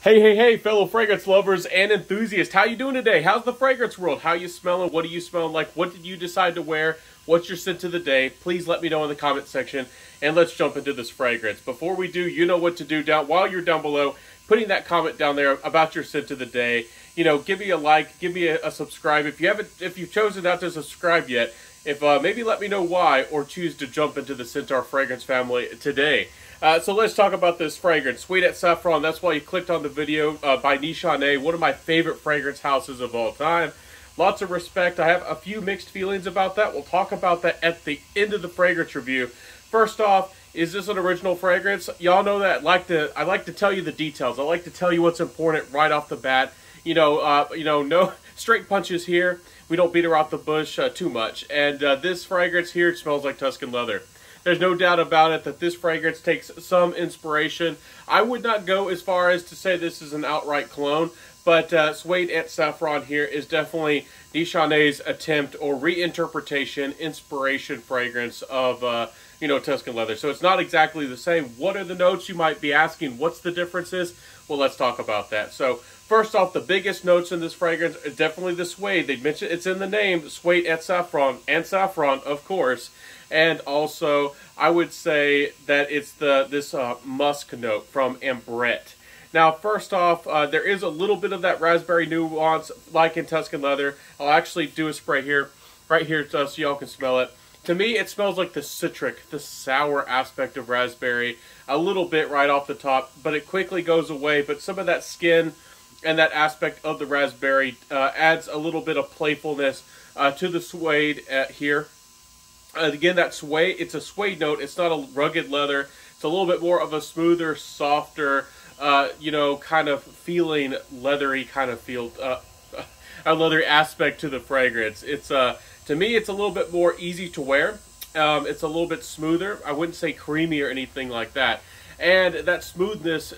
Hey, fellow fragrance lovers and enthusiasts. How you doing today? How's the fragrance world? How you smelling? What are you smelling like? What did you decide to wear? What's your scent of the day? Please let me know in the comment section, and let's jump into this fragrance. Before we do, you know what to do while you're down below, putting that comment down there about your scent of the day. You know, give me a like, give me a subscribe. If you've chosen not to subscribe yet, maybe let me know why, or choose to jump into the Centaur fragrance family today. So let's talk about this fragrance, Suede Saffron. That's why you clicked on the video by Nishane, one of my favorite fragrance houses of all time. Lots of respect. I have a few mixed feelings about that. We'll talk about that at the end of the fragrance review. First off, is this an original fragrance? Y'all know that I like to tell you the details. I like to tell you what's important right off the bat. No straight punches here. We don't beat her out the bush too much. And this fragrance here smells like Tuscan leather. There's no doubt about it that this fragrance takes some inspiration. I would not go as far as to say this is an outright clone, but Suede Saffron here is definitely Nishane's attempt or reinterpretation, inspiration fragrance of Tuscan leather. So it's not exactly the same. What are the notes? You might be asking, what's the differences? Well, let's talk about that. So first off, the biggest notes in this fragrance is definitely the suede. They mentioned it's in the name, Suede Saffron, and saffron, of course. And also, I would say that it's this musk note from Underatted. Now, first off, there is a little bit of that raspberry nuance, like in Tuscan leather. I'll actually do a spray here, right here, so y'all can smell it. To me, it smells like the citric, the sour aspect of raspberry, a little bit right off the top, but it quickly goes away. But some of that skin and that aspect of the raspberry adds a little bit of playfulness to the suede here. Again, that suede, it's a suede note. It's not a rugged leather. It's a little bit more of a smoother, softer, kind of feeling leathery kind of feel, a leathery aspect to the fragrance. It's to me, it's a little bit more easy to wear. It's a little bit smoother. I wouldn't say creamy or anything like that. And that smoothness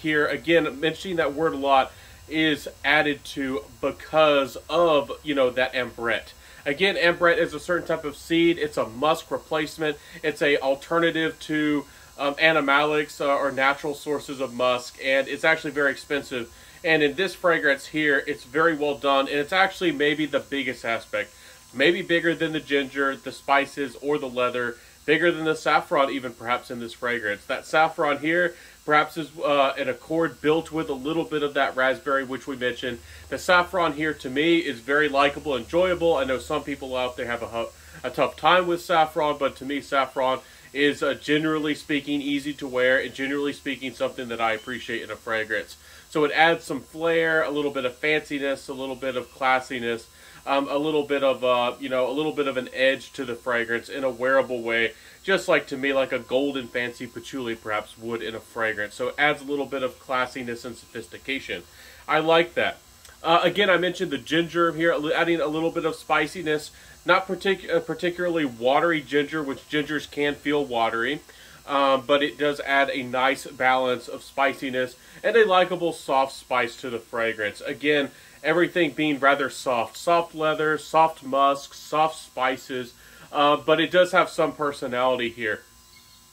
here, again, mentioning that word a lot, is added to because of, that Underatted. Again, Underatted is a certain type of seed. It's a musk replacement. It's a alternative to animalics or natural sources of musk, and it's actually very expensive. And in this fragrance here, it's very well done, and it's actually maybe the biggest aspect. Maybe bigger than the ginger, the spices, or the leather. Bigger than the saffron even, perhaps, in this fragrance. That saffron here perhaps is an accord built with a little bit of that raspberry, which we mentioned. The saffron here, to me, is very likable, enjoyable. I know some people out there have a tough time with saffron, but to me, saffron is, generally speaking, easy to wear, and generally speaking, something that I appreciate in a fragrance. So it adds some flair, a little bit of fanciness, a little bit of classiness, a little bit of an edge to the fragrance in a wearable way, just like, to me, like a golden fancy patchouli perhaps would in a fragrance. So it adds a little bit of classiness and sophistication. I like that. Again, I mentioned the ginger here, adding a little bit of spiciness, not particularly watery ginger, which gingers can feel watery, but it does add a nice balance of spiciness and a likable soft spice to the fragrance. Again, everything being rather soft. Soft leather, soft musk, soft spices, but it does have some personality here.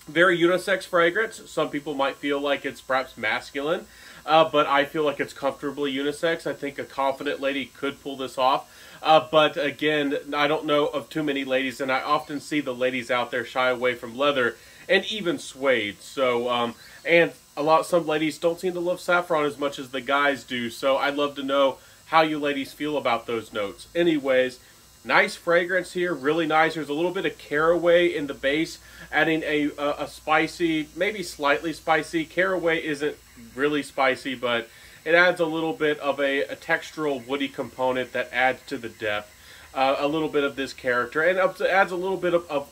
Very unisex fragrance. Some people might feel like it's perhaps masculine, but I feel like it's comfortably unisex. I think a confident lady could pull this off. But again, I don't know of too many ladies, and I often see the ladies out there shy away from leather and even suede. So, and some ladies don't seem to love saffron as much as the guys do. So I'd love to know how you ladies feel about those notes. Anyways, nice fragrance here, really nice. There's a little bit of caraway in the base, adding a spicy, maybe slightly spicy. Caraway isn't really spicy, but it adds a little bit of a textural woody component that adds to the depth. A little bit of this character, and adds a little bit of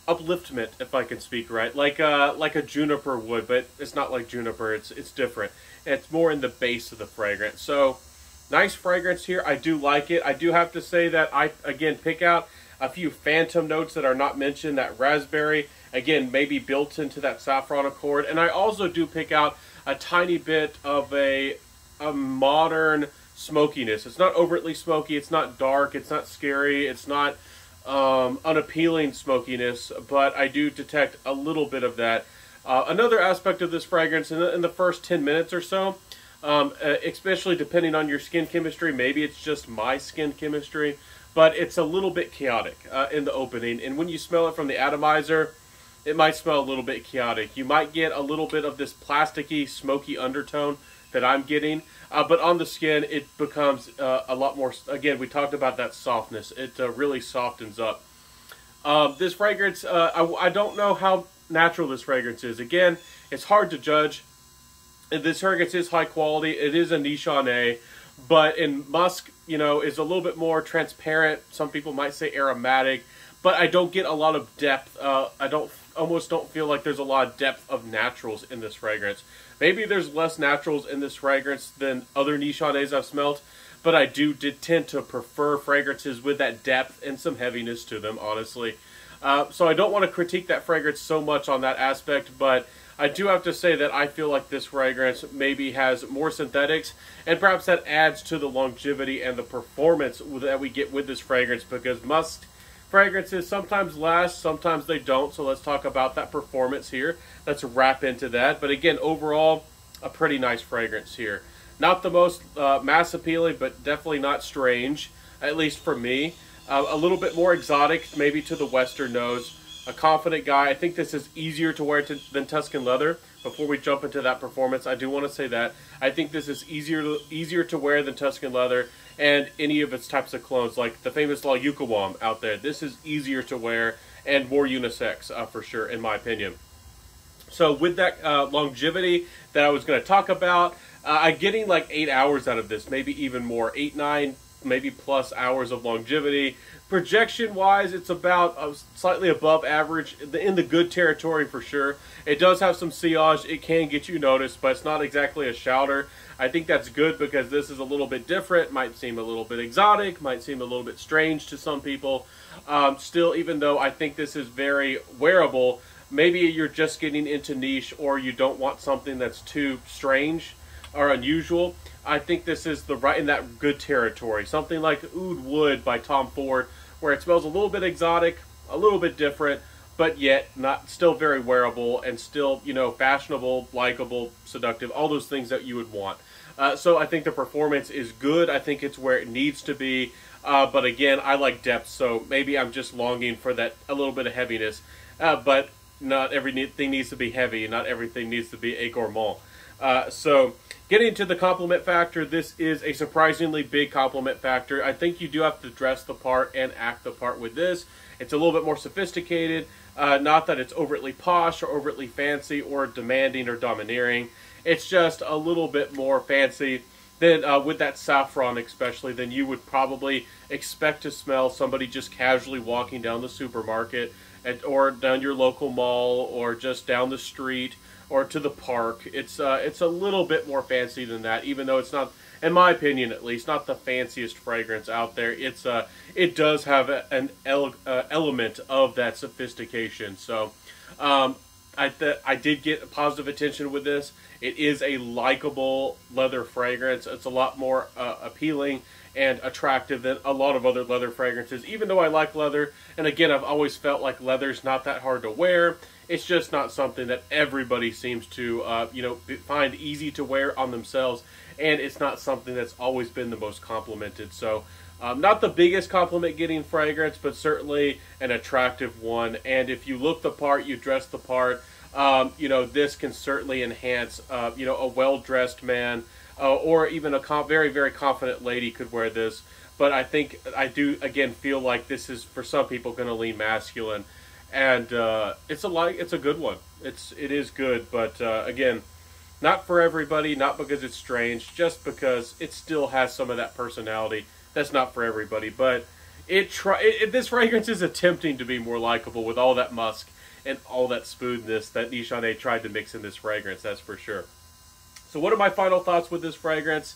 upliftment, if I can speak right, like a juniper would, but it's not like juniper. It's different. It's more in the base of the fragrance. So nice fragrance here. I do like it. I do have to say that I, again, pick out a few phantom notes that are not mentioned. That raspberry, again, maybe built into that saffron accord. And I also do pick out a tiny bit of a modern smokiness. It's not overtly smoky. It's not dark. It's not scary. It's not unappealing smokiness. But I do detect a little bit of that. Another aspect of this fragrance, in the first 10 minutes or so, especially depending on your skin chemistry. Maybe it's just my skin chemistry, but it's a little bit chaotic in the opening. And when you smell it from the atomizer, it might smell a little bit chaotic. You might get a little bit of this plasticky, smoky undertone that I'm getting, but on the skin, it becomes a lot more, again, we talked about that softness. It really softens up. This fragrance, I don't know how natural this fragrance is. Again, it's hard to judge. This fragrance is high quality. It is a nishane, but in Musk, you know, is a little bit more transparent. Some people might say aromatic, but I don't get a lot of depth. I almost don't feel like there's a lot of depth of naturals in this fragrance. Maybe there's less naturals in this fragrance than other nishanes I've smelled, but I did tend to prefer fragrances with that depth and some heaviness to them, honestly. So I don't want to critique that fragrance so much on that aspect, but I do have to say that I feel like this fragrance maybe has more synthetics, and perhaps that adds to the longevity and the performance that we get with this fragrance, because Musk fragrances sometimes last, sometimes they don't. So let's talk about that performance here. Let's wrap into that. But again, overall, a pretty nice fragrance here. Not the most mass appealing, but definitely not strange, at least for me. A little bit more exotic, maybe to the Western nose. A confident guy. I think this is easier to wear than Tuscan leather. Before we jump into that performance, I do want to say that I think this is easier to wear than Tuscan leather and any of its types of clones, like the famous La Yucawam out there. This is easier to wear and more unisex for sure, in my opinion. So with that longevity that I was going to talk about, I'm getting like 8 hours out of this, maybe even more, 8, 9, maybe plus hours of longevity. Projection-wise, it's about slightly above average, in the good territory for sure. It does have some sillage. It can get you noticed, but it's not exactly a shouter. I think that's good because this is a little bit different. Might seem a little bit exotic. Might seem a little bit strange to some people. Still, even though I think this is very wearable, maybe you're just getting into niche or you don't want something that's too strange or unusual. I think this is right in that good territory. Something like Oud Wood by Tom Ford, where it smells a little bit exotic, a little bit different, but yet still very wearable and still, you know, fashionable, likable, seductive, all those things that you would want. So I think the performance is good. I think it's where it needs to be. But again, I like depth, so maybe I'm just longing for that a little bit of heaviness. But not everything needs to be heavy. Not everything needs to be a gourmand. So getting to the compliment factor, this is a surprisingly big compliment factor. I think you do have to dress the part and act the part with this. It's a little bit more sophisticated. Not that it's overtly posh or overtly fancy or demanding or domineering. It's just a little bit more fancy than with that saffron especially than you would probably expect to smell somebody just casually walking down the supermarket or down your local mall or just down the street or to the park. It's a little bit more fancy than that, even though it's not, in my opinion at least, not the fanciest fragrance out there. It does have an element of that sophistication. So I did get positive attention with this. It is a likable leather fragrance. It's a lot more appealing and attractive than a lot of other leather fragrances, even though I like leather. And again, I've always felt like leather's not that hard to wear. It's just not something that everybody seems to, find easy to wear on themselves. And it's not something that's always been the most complimented. So, not the biggest compliment getting fragrance, but certainly an attractive one. And if you look the part, you dress the part, this can certainly enhance, a well-dressed man or even a very, very confident lady could wear this. But I do, again, feel like this is, for some people, going to lean masculine. And it's a good one. It is good, but again, not for everybody, not because it's strange, just because it still has some of that personality. That's not for everybody, but this fragrance is attempting to be more likable with all that musk and all that smoothness that nishane tried to mix in this fragrance, that's for sure. So what are my final thoughts with this fragrance?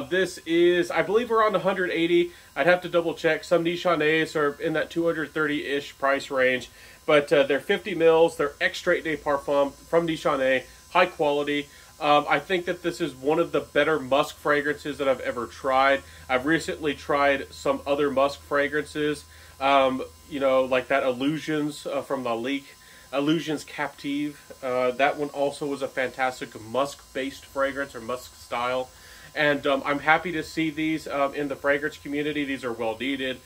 This is, I believe, around 180. I'd have to double check. Some nishanes are in that 230-ish price range, but they're 50 mils. They're extrait de parfum from Nishane, high quality. I think that this is one of the better musk fragrances that I've ever tried. I've recently tried some other musk fragrances, like that Illusions from La Lique, Illusions Captive. That one also was a fantastic musk-based fragrance, or musk style. And I'm happy to see these in the fragrance community. These are well needed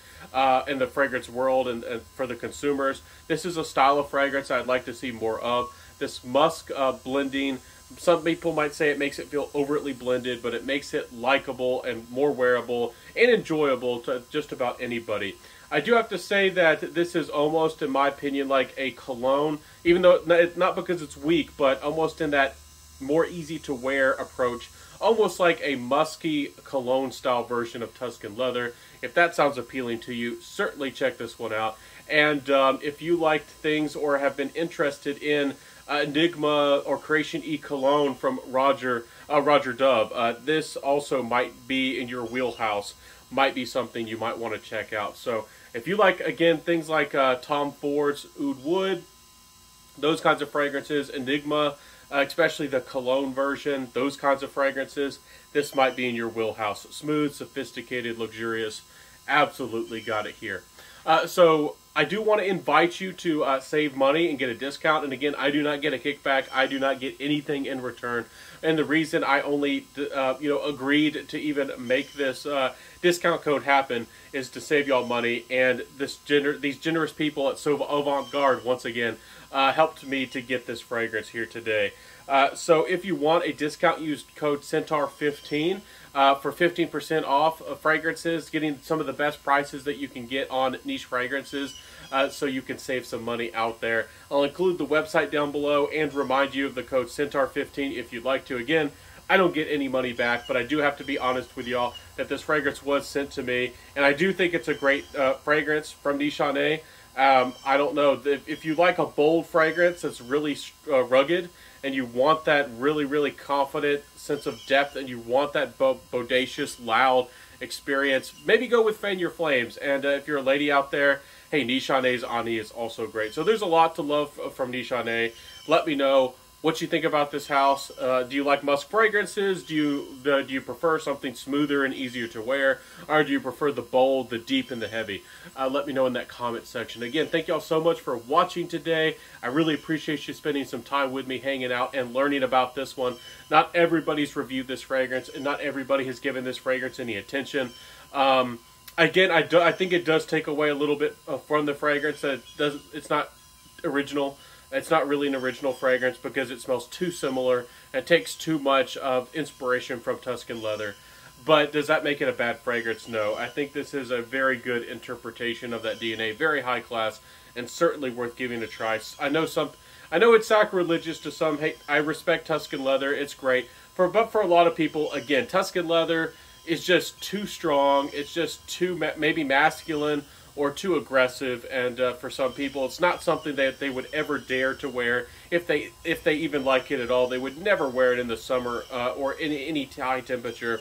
in the fragrance world and for the consumers. This is a style of fragrance I'd like to see more of. This musk blending, some people might say it makes it feel overtly blended, but it makes it likable and more wearable and enjoyable to just about anybody. I do have to say that this is almost, in my opinion, like a cologne, even though it's not because it's weak, but almost in that more easy to wear approach. Almost like a musky cologne style version of Tuscan leather. If that sounds appealing to you, certainly check this one out. And if you liked things or have been interested in Enigma or Creation E cologne from Roger Dove, this also might be in your wheelhouse. Might be something you might want to check out. So if you like, again, things like Tom Ford's Oud Wood, those kinds of fragrances, Enigma, especially the cologne version, those kinds of fragrances, this might be in your wheelhouse. Smooth, sophisticated, luxurious, absolutely got it here. So I do want to invite you to save money and get a discount. And again, I do not get a kickback. I do not get anything in return. And the reason I only agreed to even make this discount code happen is to save y'all money. And these generous people at So Avant-Garde, once again, helped me to get this fragrance here today. So if you want a discount, use code Centaur15 for 15% off of fragrances, getting some of the best prices that you can get on niche fragrances, so you can save some money out there. I'll include the website down below and remind you of the code Centaur15 if you'd like to. Again, I don't get any money back, but I do have to be honest with y'all that this fragrance was sent to me, and I do think it's a great fragrance from Nishane. I don't know, if you like a bold fragrance that's really rugged, and you want that really, really confident sense of depth, and you want that bodacious, loud experience, maybe go with Fan Your Flames. And if you're a lady out there, hey, Nishane's Ani is also great. So there's a lot to love from Nishane. Let me know what you think about this house. Do you like musk fragrances? Do you prefer something smoother and easier to wear? Or do you prefer the bold, the deep, and the heavy? Let me know in that comment section. Again, thank y'all so much for watching today. I really appreciate you spending some time with me, hanging out, and learning about this one. Not everybody's reviewed this fragrance, and not everybody has given this fragrance any attention. Again, I think it does take away a little bit from the fragrance. It's not original. It's not really an original fragrance because it smells too similar. It takes too much of inspiration from Tuscan leather. But does that make it a bad fragrance? No. I think this is a very good interpretation of that DNA, very high class, and certainly worth giving a try. I know it's sacrilegious to some. Hey, I respect Tuscan leather. It's great. But for a lot of people, again, Tuscan leather is just too strong. It's just too maybe masculine or too aggressive, and for some people it's not something that they would ever dare to wear. If they even like it at all, they would never wear it in the summer or in any high temperature.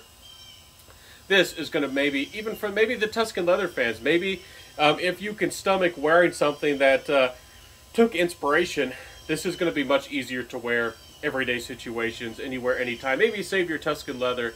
This is going to even for the Tuscan leather fans, maybe if you can stomach wearing something that took inspiration, this is going to be much easier to wear everyday situations, anywhere, anytime. Maybe save your Tuscan leather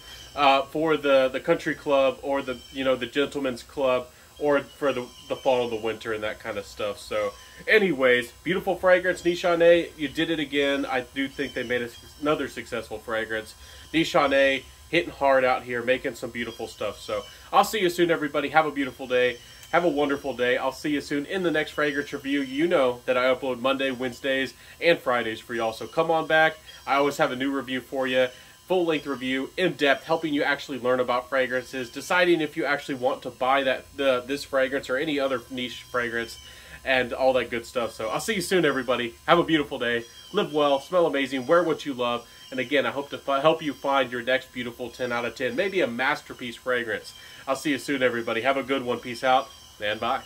for the country club or the gentleman's club, or for the fall and the winter and that kind of stuff. So anyways, beautiful fragrance. Nishane, you did it again. I do think they made another successful fragrance. Nishane hitting hard out here, making some beautiful stuff. So I'll see you soon, everybody. Have a beautiful day. Have a wonderful day. I'll see you soon in the next fragrance review. You know that I upload Monday, Wednesdays, and Fridays for y'all. So come on back. I always have a new review for you. Full-length review, in-depth, helping you actually learn about fragrances, deciding if you actually want to buy this fragrance or any other niche fragrance, and all that good stuff. So I'll see you soon, everybody. Have a beautiful day. Live well, smell amazing, wear what you love, and again, I hope to help you find your next beautiful 10 out of 10, maybe a masterpiece fragrance. I'll see you soon, everybody. Have a good one. Peace out, and bye.